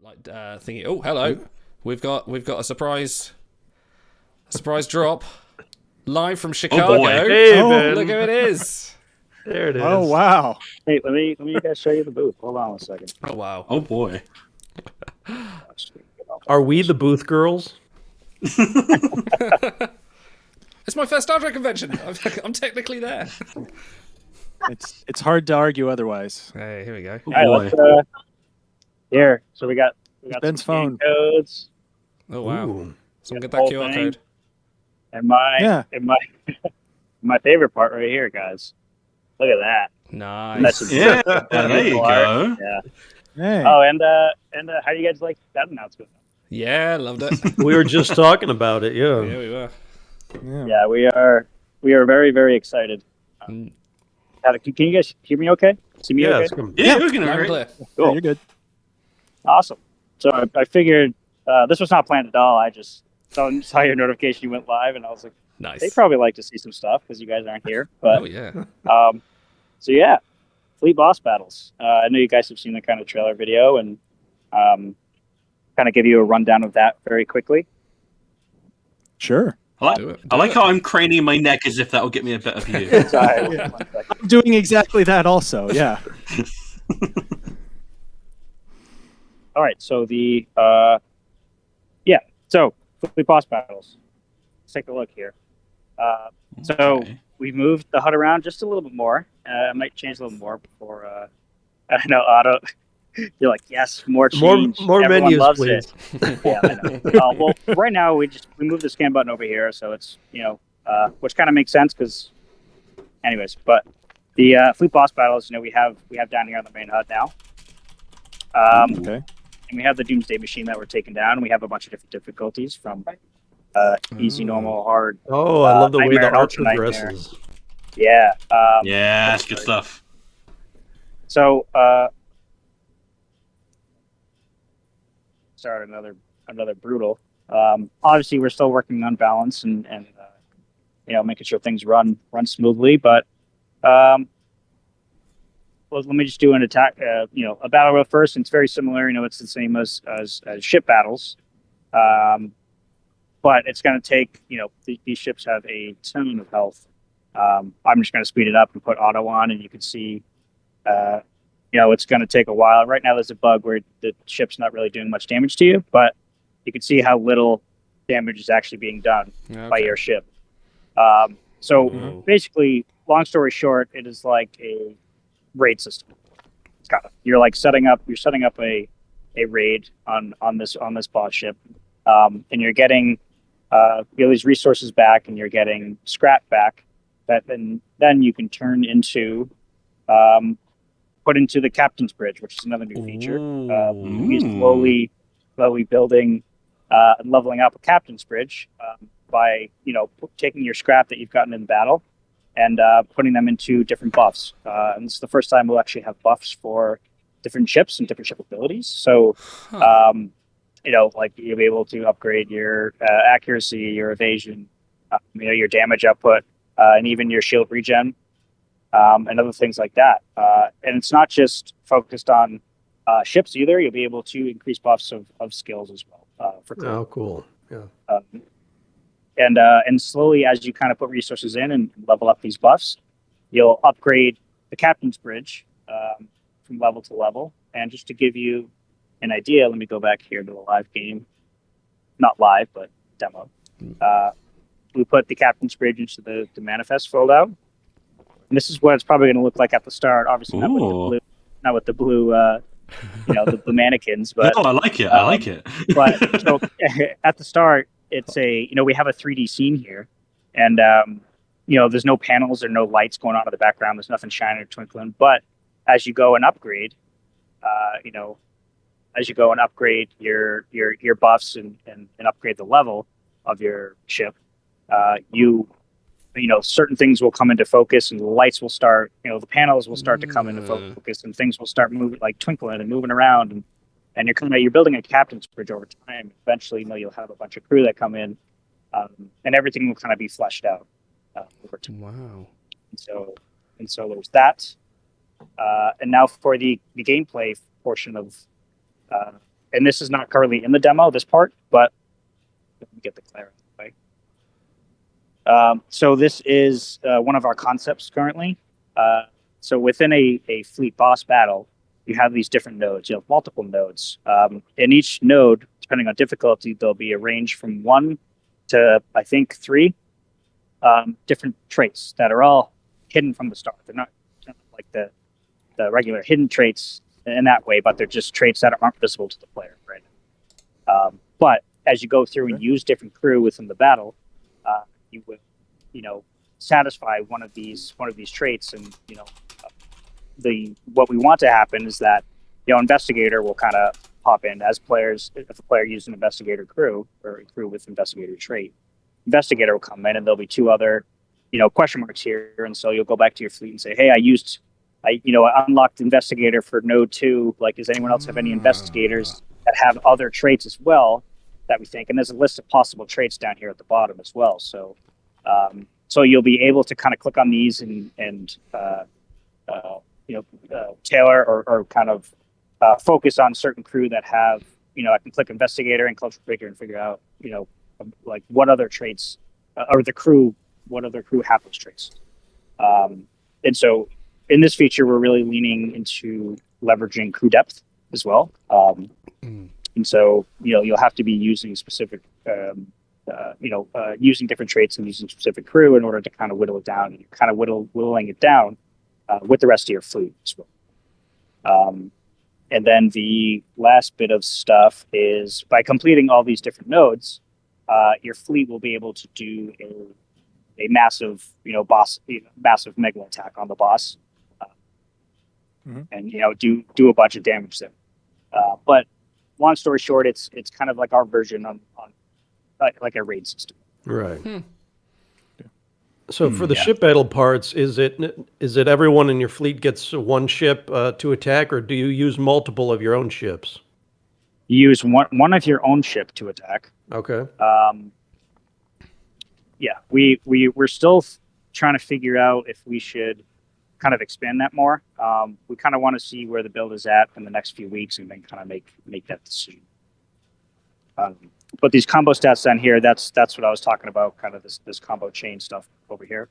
thingy. Oh, hello. We've got a surprise drop live from Chicago. boy. Hey, Ben. Look who it is. There it is. Oh, wow. Hey, let me guys show you the booth. Hold on a second. Oh wow. Oh boy. Are we the booth girls? It's my first Star Trek convention. I'm technically there. It's hard to argue otherwise. Hey, here we go. Oh All right, boy. let's, here. So we got Ben's some game phone. codes Oh wow. Ooh. Someone get the that whole QR thing. code. and my Yeah. and my my favorite part right here, guys. Look at that. Nice. That's Yeah, there you go. Yeah. Hey. Oh, and how do you guys like that announcement? Yeah, loved it. We were just talking about it, yeah. Yeah, we were. Yeah. Yeah, we are very, very excited. Mm. Can you guys hear me okay? See me Yeah, okay? it's good. Yeah, we're gonna Loud and agree. clear. Cool. You're good. Awesome. So I figured this was not planned at all. I just saw your notification you went live, and I was like, Nice. they probably like to see some stuff because you guys aren't here. But Oh yeah. so yeah, Fleet Boss Battles. I know you guys have seen the kind of trailer video, and kind of give you a rundown of that very quickly. Sure. Do it. I like how I'm craning my neck as if that will get me a better view. Sorry, Yeah. 1 second. I'm doing exactly that also. Yeah. All right, so so Fleet Boss Battles. Let's take a look here. So Okay. we've moved the HUD around just a little bit more. I might change a little more before. I know Otto. You're like, yes, more change. More Everyone menus, loves please. it. Yeah, I know. Well, right now we moved the scan button over here, so it's which kind of makes sense because, anyways. But the Fleet Boss Battles, we have down here on the main HUD now. Okay. And we have the Doomsday Machine that we're taking down. We have a bunch of different difficulties from easy, normal, hard. Oh, I love the way Nightmare, the art Ultra Nightmare. progresses. Yeah. Yeah, that's good stuff. So, sorry, another brutal. Obviously, we're still working on balance and making sure things run smoothly. But well, let me just do an attack. A battle row first. And it's very similar. It's the same as ship battles. But it's going to take. These ships have a ton of health. I'm just going to speed it up and put auto on, and you can see. It's going to take a while. Right now, there's a bug where the ship's not really doing much damage to you, but you can see how little damage is actually being done by your ship. So Ooh. basically, long story short, it is like a raid system. It's you're setting up a raid on this boss ship, and you're getting these resources back, and you're getting scrap back that then you can turn into. Put into the Captain's Bridge, which is another new feature. We're slowly building and leveling up a Captain's Bridge by taking your scrap that you've gotten in battle and putting them into different buffs. And this is the first time we'll actually have buffs for different ships and different ship abilities. So, like you'll be able to upgrade your accuracy, your evasion, your damage output, and even your shield regen. And other things like that. And it's not just focused on ships either. You'll be able to increase buffs of skills as well. Oh, cool. Yeah. And slowly, as you kind of put resources in and level up these buffs, you'll upgrade the Captain's Bridge from level to level. And just to give you an idea, let me go back here to the live game. Not live, but demo. We put the Captain's Bridge into the manifest folder. And this is what it's probably going to look like at the start. Obviously, not with the blue, the mannequins. But No, I like it. I like it. but so at the start, it's we have a 3D scene here, and there's no panels or no lights going on in the background. There's nothing shining or twinkling. But as you go and upgrade, your buffs and upgrade the level of your ship, certain things will come into focus and the lights will start, the panels will start to come into focus and things will start moving, like twinkling and moving around. And you're building a Captain's Bridge over time. Eventually, you'll have a bunch of crew that come in and everything will kind of be fleshed out over time. Wow. And so there's that. And now for the gameplay portion of and this is not currently in the demo, this part, but let me get the Claire out of the way. So this is one of our concepts currently. So within a fleet boss battle, you have these different nodes. You have multiple nodes. In each node, depending on difficulty, there'll be a range from 1 to, I think, 3 different traits that are all hidden from the start. They're not like the regular hidden traits in that way, but they're just traits that aren't visible to the player, right? But as you go through and use different crew within the battle, you would, satisfy one of these traits, and what we want to happen is that investigator will kind of pop in as players. If a player used an investigator crew or a crew with investigator trait, investigator will come in, and there'll be 2 other question marks here, and so you'll go back to your fleet and say, hey, I unlocked investigator for node 2. Like, does anyone else have any investigators that have other traits as well that we think? And there's a list of possible traits down here at the bottom as well. So you'll be able to kind of click on these and tailor or kind of focus on certain crew that have, I can click investigator and culture figure and figure out, like what other traits what other crew have those traits. And so in this feature, we're really leaning into leveraging crew depth as well. And so, you'll have to be using specific, using different traits and using specific crew in order to kind of whittle it down. And you're kind of whittling it down with the rest of your fleet as well. And then the last bit of stuff is by completing all these different nodes, your fleet will be able to do a massive, massive mega attack on the boss, and do a bunch of damage there. But long story short, it's kind of like our version on like a raid system. Right. So for the ship battle parts, is it everyone in your fleet gets one ship to attack, or do you use multiple of your own ships? You use one of your own ship to attack. Okay. Yeah, we're still trying to figure out if we should kind of expand that more. We kind of want to see where the build is at in the next few weeks, and then kind of make that decision. But these combo stats down here, that's what I was talking about, kind of this combo chain stuff over here.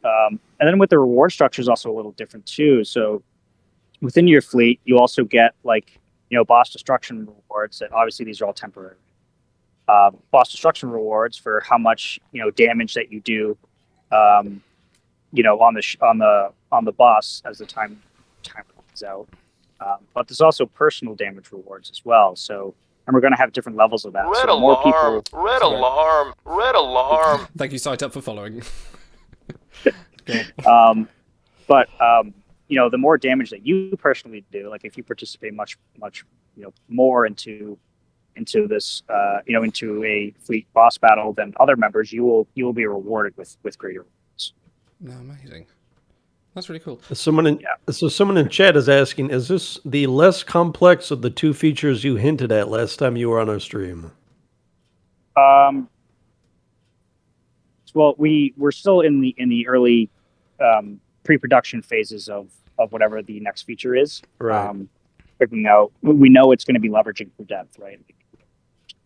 And then with the reward structure is also a little different too. So within your fleet, you also get like, boss destruction rewards. That obviously these are all temporary. Boss destruction rewards for how much damage that you do, on the boss as the time runs out. But there's also personal damage rewards as well. So, and we're going to have different levels of that. Red alarm! Red alarm! Red alarm! Thank you, Site Up, for following. But the more damage that you personally do, like if you participate much more into this into a fleet boss battle than other members, you will be rewarded with greater rewards. No, amazing. That's really cool. Someone in chat is asking, is this the less complex of the 2 features you hinted at last time you were on our stream? Well, we're still in the early pre-production phases of whatever the next feature is. Right. Figuring out, we know it's going to be leveraging for depth, right?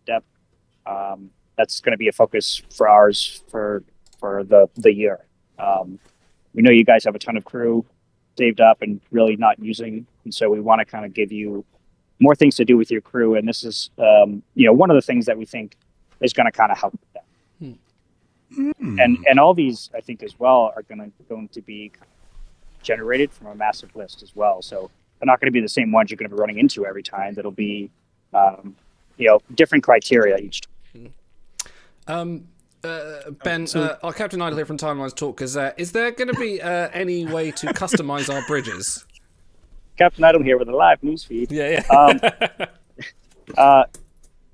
Depth. That's going to be a focus for ours for the year. We know you guys have a ton of crew saved up and really not using, and so we want to kind of give you more things to do with your crew. And this is, one of the things that we think is going to kind of help with that. And all these, I think, as well, are going to be generated from a massive list as well. So they're not going to be the same ones you're going to be running into every time. That'll be, different criteria each time. Ben, our Captain Idle here from Timelines Talk is there going to be any way to customize our bridges? Captain Idle here with a live news feed. Yeah.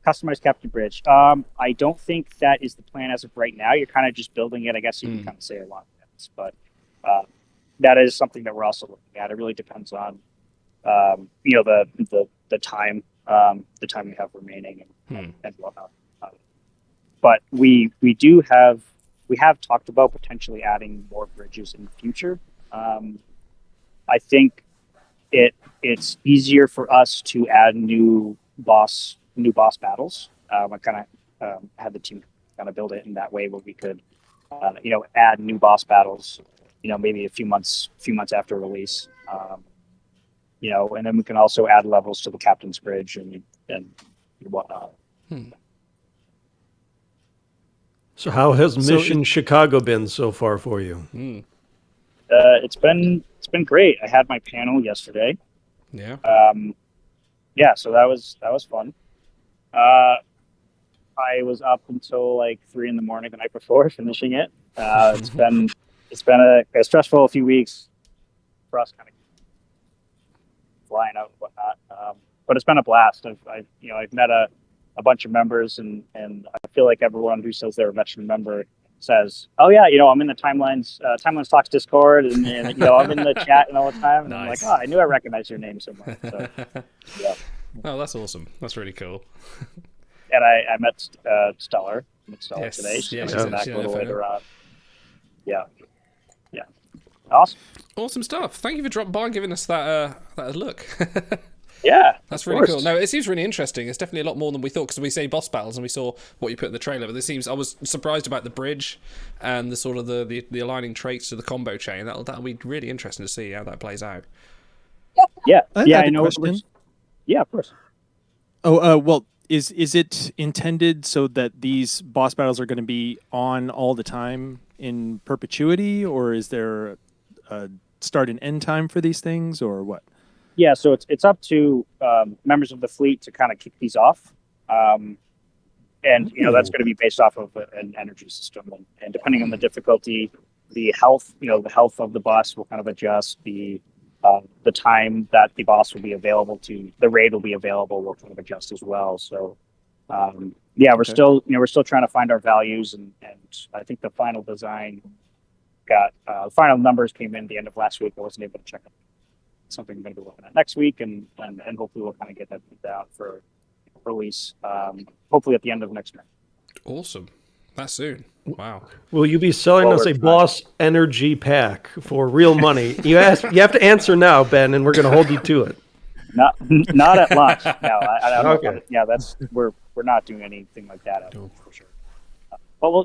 Customized Captain Bridge. I don't think that is the plan as of right now. You're kind of just building it. I guess you can kind of say a lot of things, but that is something that we're also looking at. It really depends on the time we have remaining and whatnot. But we have talked about potentially adding more bridges in the future. I think it's easier for us to add new new boss battles. I kind of had the team kind of build it in that way where we could, add new boss battles, maybe a few months after release. And then we can also add levels to the Captain's Bridge and whatnot. So how has Mission Chicago been so far for you? It's been great. I had my panel yesterday. Yeah. So that was fun. I was up until like 3 a.m. the night before finishing it. It's been a stressful few weeks for us, kind of flying out and whatnot. But it's been a blast. I've met a bunch of members, and I feel like everyone who says they're a veteran member says, "Oh yeah, I'm in the Timelines Talks Discord, and I'm in the chat and all the time." And Nice. I'm like, "Oh, I knew I recognized your name somewhere." So, yeah. Oh, that's awesome. That's really cool. And I met Stellar. Yes. Today. So Yeah, I'll she's be back in a little FNL. later on. Yeah. Awesome. Awesome stuff. Thank you for dropping by and giving us that look. Yeah. That's of really course. cool. No, it seems really interesting. It's definitely a lot more than we thought because we say boss battles and we saw what you put in the trailer. But I was surprised about the bridge and the sort of the aligning traits to the combo chain. That'll be really interesting to see how that plays out. Yeah. I Yeah. had I a know. question. Yeah, of course. Oh, well, is it intended so that these boss battles are going to be on all the time in perpetuity, or is there a start and end time for these things, or what? Yeah, so it's up to members of the fleet to kind of kick these off, and that's going to be based off of an energy system, and depending on the difficulty, the health of the boss will kind of adjust. The time that the boss will be available to the raid will be available will kind of adjust as well. So we're still trying to find our values, and I think the final design got final numbers came in the end of last week. I wasn't able to check them. Something I'm going to be looking at next week, and hopefully we'll kind of get that out for release. Hopefully at the end of next month. Awesome. That soon. Wow. Will you be selling us a Boss Energy pack for real money? You have to answer now, Ben, and we're going to hold you to it. Not at launch. No, I don't know. Okay. Yeah, we're not doing anything like that for sure. But we'll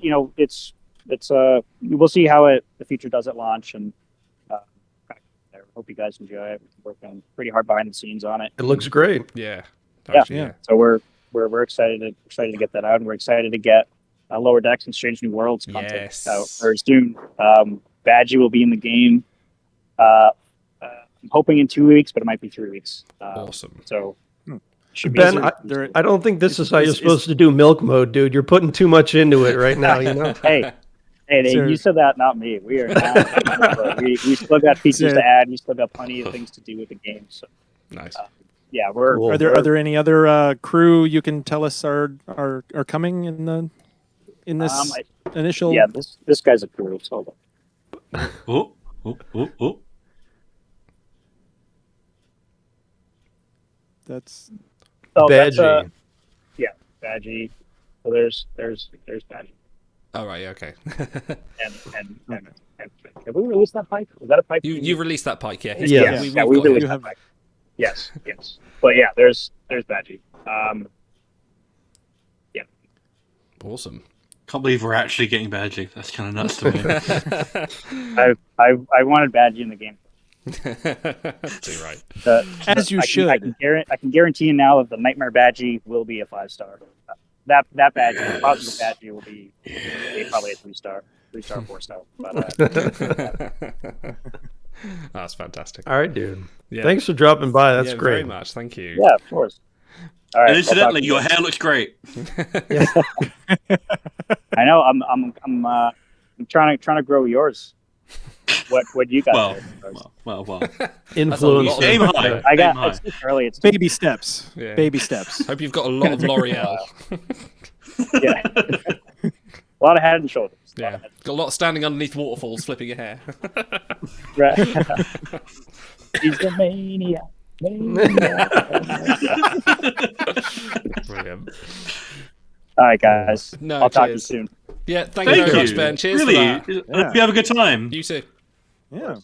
see how the future does at launch, and hope you guys enjoy it. We're working pretty hard behind the scenes on it. It looks great. Yeah. Yeah. Actually, yeah. So we're excited to get that out, and we're excited to get Lower Decks and Strange New Worlds content Yes. out very soon. Badgie will be in the game. I'm hoping in 2 weeks, but it might be 3 weeks. Awesome. So should be Ben, soon. I don't think this is how you're supposed to do milk mode, dude. You're putting too much into it right now, you know? Hey, Sir. you said that, not me. We are not. we still got features to add. We still got plenty of things to do with the game. So Nice. yeah, we're. Cool. Are there any other crew you can tell us are coming in this initial? Yeah, this guy's a crew. So Oh. That's Badgie. Badgie. So there's Badgie. All right. Yeah. Okay. And have we released that pipe? Was that a pipe? you released that pike, yeah. Yeah. We've we got released it. that have- pipe. Yes. But yeah, there's Badgie. Awesome. Can't believe we're actually getting Badgie. That's kind of nuts to me. I wanted Badgie in the game. Too right. As you should. I can guarantee you now that the Nightmare Badgie will be a 5-star. That Badgie, the positive Badgie, will be probably a 3-star, 4-star. But That's fantastic. All right, dude. Yeah. Thanks for dropping by. That's Yeah, great. Very much. Thank you. yeah, of course. All right. And I'll talk incidentally, to you your guys. hair looks great. I know. I'm trying to grow yours. What you got? Well. Influence. Aim high. I got. Aim high. It's too early. It's baby steps. Yeah. Baby steps. Hope you've got a lot of L'Oreal. yeah. A lot of head and shoulders. Yeah. Got a lot of standing underneath waterfalls, flipping your hair. Right. He's the maniac. Brilliant. All right, guys. No, I'll talk to you cheers. soon. Yeah, thank you Thank very you. much, Ben. Cheers really, for that. hope you have a good time. You too. Yeah.